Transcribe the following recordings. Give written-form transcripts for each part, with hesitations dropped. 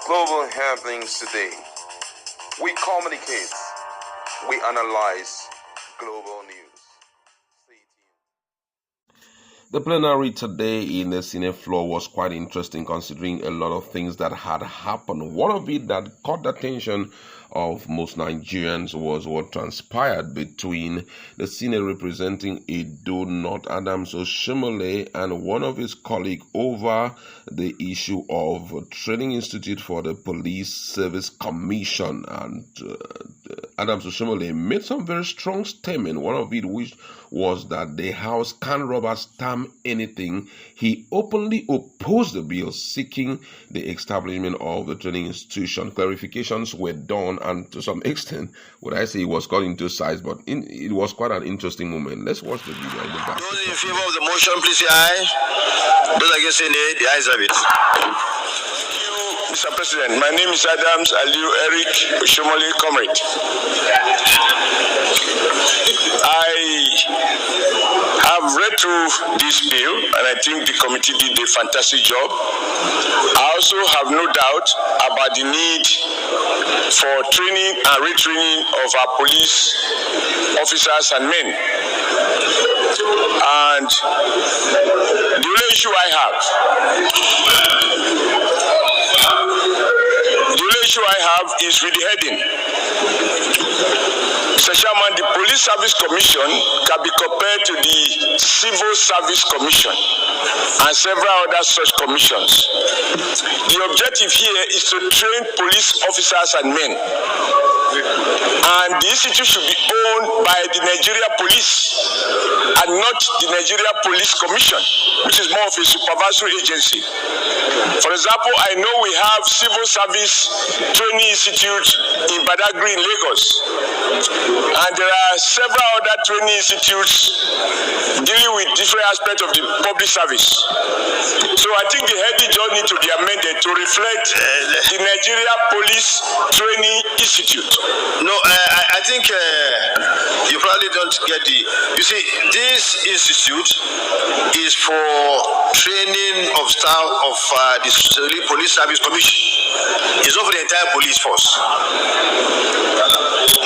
global happenings today. We communicate, we analyze global news. The plenary today in the Senate floor was quite interesting considering a lot of things that had happened. One of it that caught the attention of most Nigerians was what transpired between the Senate representing Edo North Adams Oshiomole and one of his colleagues over the issue of Training Institute for the Police Service Commission. And Adams Oshiomole made some very strong statement, one of it which was that the House can't rubber stamp anything. He openly opposed the bill seeking the establishment of the training institution. Clarifications were done, and to some extent, would I say it was cut into size, but it was quite an interesting moment. Let's watch the video in the back. Those in favor of the motion, please say aye. Those against say nay, the ayes have it. Mr. President, my name is Adams Aliu Eric Oshiomole, comrade. I have read through this bill and I think the committee did a fantastic job. I also have no doubt about the need for training and retraining of our police officers and men. And the only issue I have is with the heading. Mr. Chairman, the Police Service Commission can be compared to the Civil Service Commission and several other such commissions. The objective here is to train police officers and men. And the institute should be owned by the Nigeria Police and not the Nigeria Police Commission, which is more of a supervisory agency. For example, I know we have Civil Service Training Institute in Badagry in Lagos, and there are several other training institutes dealing with different aspects of the public service. So I think the heading just need to be amended to reflect the Nigeria Police Training Institute. No, I think you probably don't get you see, this institute is for training of staff of the Police Service Commission. It's not for the entire police force.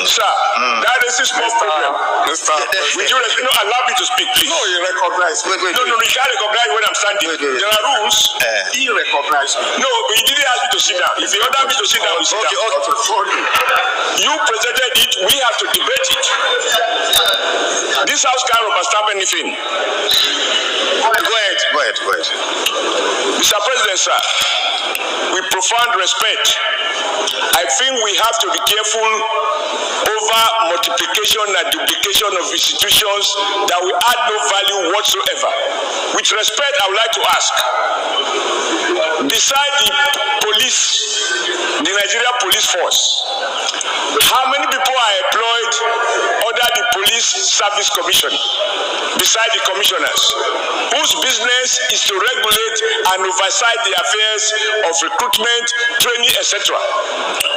Sir, that is a small problem. Would you allow me to speak, please? No, you recognize. Wait. No, you can't recognize when I'm standing. Wait. There are rules. He recognized me. No, but he didn't ask me to sit down. If he ordered me to sit down, we sit down. Okay. You presented it, we have to debate it. This house can't overstamp anything. Go ahead. Mr. President, sir, with profound respect, I think we have to be careful over multiplication and duplication of institutions that will add no value whatsoever. With respect, I would like to ask, beside the police, the Nigeria Police Force, how many people are employed under the Police Service Commission, beside the commissioners, whose business is to regulate and oversight the affairs of recruitment, training, etc.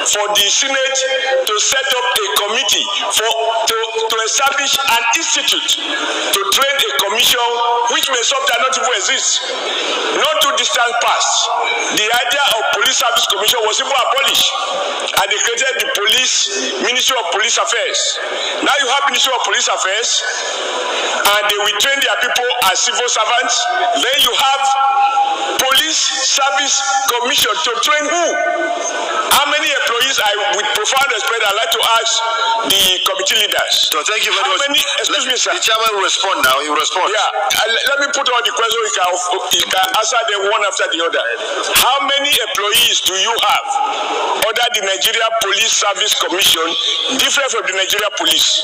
For the Senate to set up a committee to establish an institute to train a commission which may sometimes not even exist. Not too distant past, the idea of Police Service Commission was even abolished, and they created the Ministry of Police Affairs. Now you have Ministry of Police Affairs, and they will train their people as civil servants. Then you have Police Service Commission to train who? How many employees? With profound respect, I'd like to ask the committee leaders. So thank you very much. Excuse me, sir. The chairman will respond now. He will respond. Yeah, let me put all the questions. You can answer them one after the other. How many employees do you have under the Nigeria Police Service Commission, different from the Nigeria Police?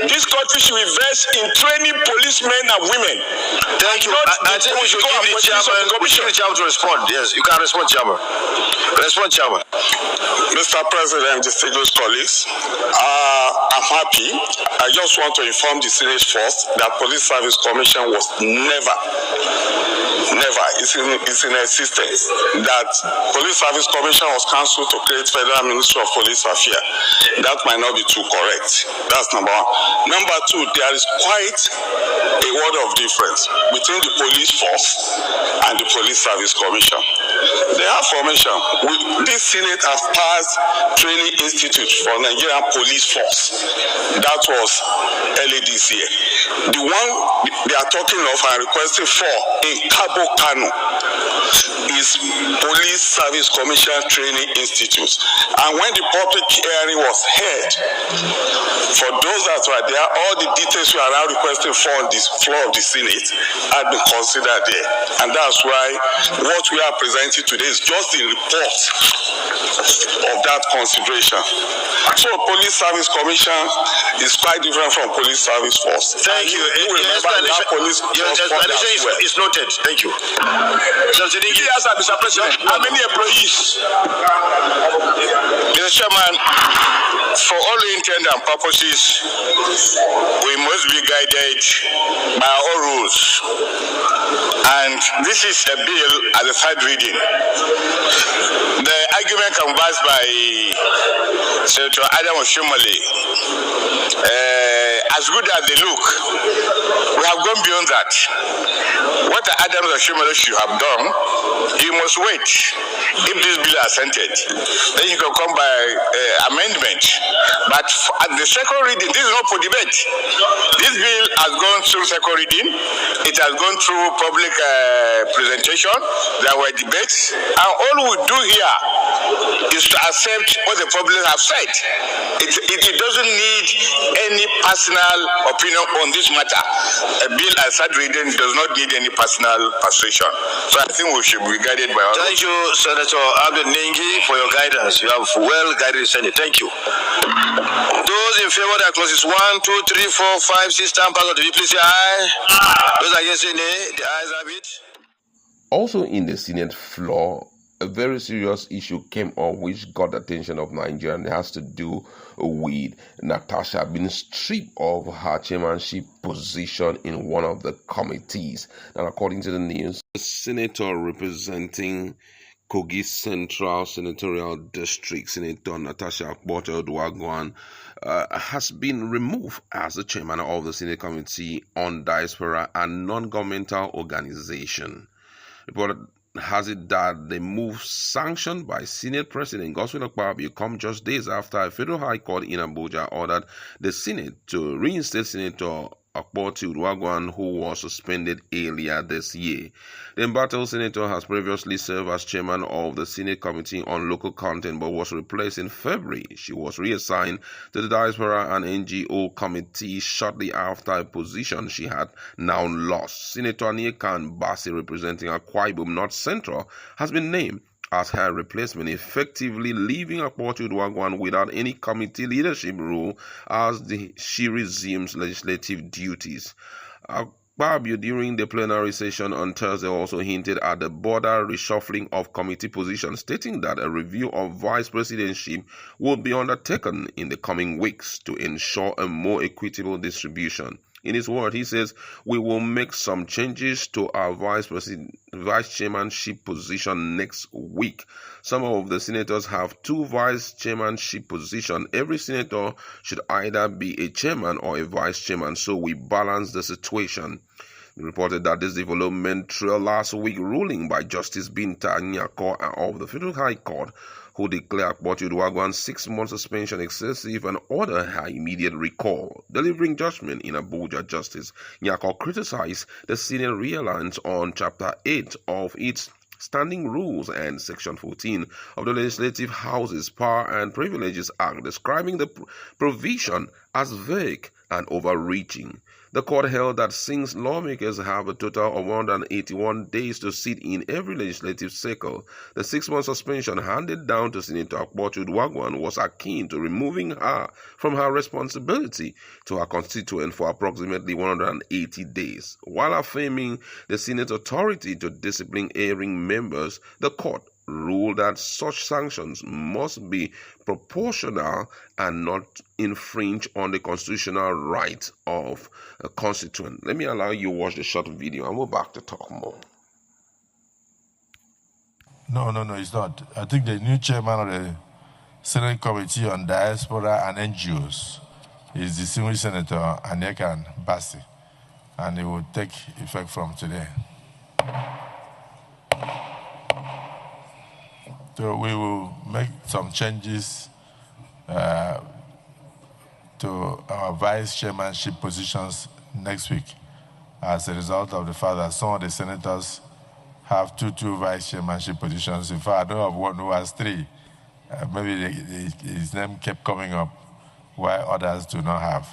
This country should invest in training policemen and women. Thank you. I think we should give the chairman to respond. Yes, you can respond, chairman. Respond, chairman. Mr. Mr. President, distinguished colleagues, I'm happy. I just want to inform the Senate first that Police Service Commission was never, it's in existence, that Police Service Commission was cancelled to create Federal Ministry of Police Affairs. That might not be too correct. That's number one. Number two, there is quite a world of difference between the police force and the Police Service Commission. They have formation. This Senate has passed training institute for Nigerian police force. That was early this year. The one they are talking of and requesting for in Cabo Kano is Police Service Commission Training Institute. And when the public hearing was held, for those that were there, all the details we are now requesting for on this floor of the Senate had been considered there. And that's why what we are presenting today is just the report of that consideration. So Police Service Commission is quite different from Police Service Force. Thank you. Your explanation is noted. Thank you. Yes, Mr. President. How many employees? Mr. Chairman, for all intents and purposes, we must be guided by our rules. And this is a bill at the third reading. The argument canvassed by Senator Oshiomhole, as good as they look, we have gone beyond that. What Oshiomhole should have done, you must wait. If this bill is assented, then you can come by amendment. But at the second reading, this is not for debate. This bill has gone through second reading. It has gone through public presentation. There were debates. And all we do here is to accept what the public have said. It doesn't need any personal opinion on this matter. A bill as third reading does not need any personal persuasion. So I think we should be guided by our. Thank you, Senator Abdul Nengi, for your guidance. You have well guided the Senate. Thank you. Those in favor that clauses 1, 2, 3, 4, 5, 6 stand part of the bill, please say aye. Those against say nay. The ayes have it. Also in the Senate floor, a very serious issue came up which got the attention of Nigeria, and it has to do with Natasha being stripped of her chairmanship position in one of the committees. And according to the news, the senator representing Kogi Central Senatorial District, Senator Natasha Akpabio, has been removed as the chairman of the Senate Committee on Diaspora and Non-Governmental Organization. Reported has it that the move sanctioned by Senate President Akpabio come just days after a federal high court in Abuja ordered the Senate to reinstate Senator Akpabio, who was suspended earlier this year. The embattled senator has previously served as chairman of the Senate Committee on Local Content but was replaced in February. She was reassigned to the Diaspora and NGO Committee shortly after a position she had now lost. Senator Niekan Bassi, representing Akpabio North Central, has been named as her replacement, effectively leaving Akpabio without any committee leadership role as she resumes legislative duties. Akpabio, during the plenary session on Thursday, also hinted at the border reshuffling of committee positions, stating that a review of vice presidentship will be undertaken in the coming weeks to ensure a more equitable distribution. In his word, he says, we will make some changes to our vice chairmanship position next week. Some of the senators have 2 vice chairmanship positions. Every senator should either be a chairman or a vice chairman, so we balance the situation. He reported that this development trailed last week ruling by Justice Binta Nyako of the Federal High Court, who declared Akpabio's 6-month suspension excessive and ordered her immediate recall. Delivering judgment in Abuja, Justice Nyako criticized the Senate reliance on Chapter 8 of its Standing Rules and Section 14 of the Legislative House's Power and Privileges Act, describing the provision as vague and overreaching. The court held that since lawmakers have a total of 181 days to sit in every legislative cycle, the 6-month suspension handed down to Senator Akpabio was akin to removing her from her responsibility to her constituent for approximately 180 days. While affirming the Senate's authority to discipline erring members, the court ruled that such sanctions must be proportional and not infringe on the constitutional right of a constituent. Let me allow you to watch the short video and we're back to talk more. No, it's not. I think the new chairman of the Senate Committee on Diaspora and NGOs is distinguished Senator Anekan Bassi, and it will take effect from today. So we will make some changes to our vice chairmanship positions next week as a result of the fact that some of the senators have two vice chairmanship positions. In fact, I know of one who has three. Maybe his name kept coming up while others do not have.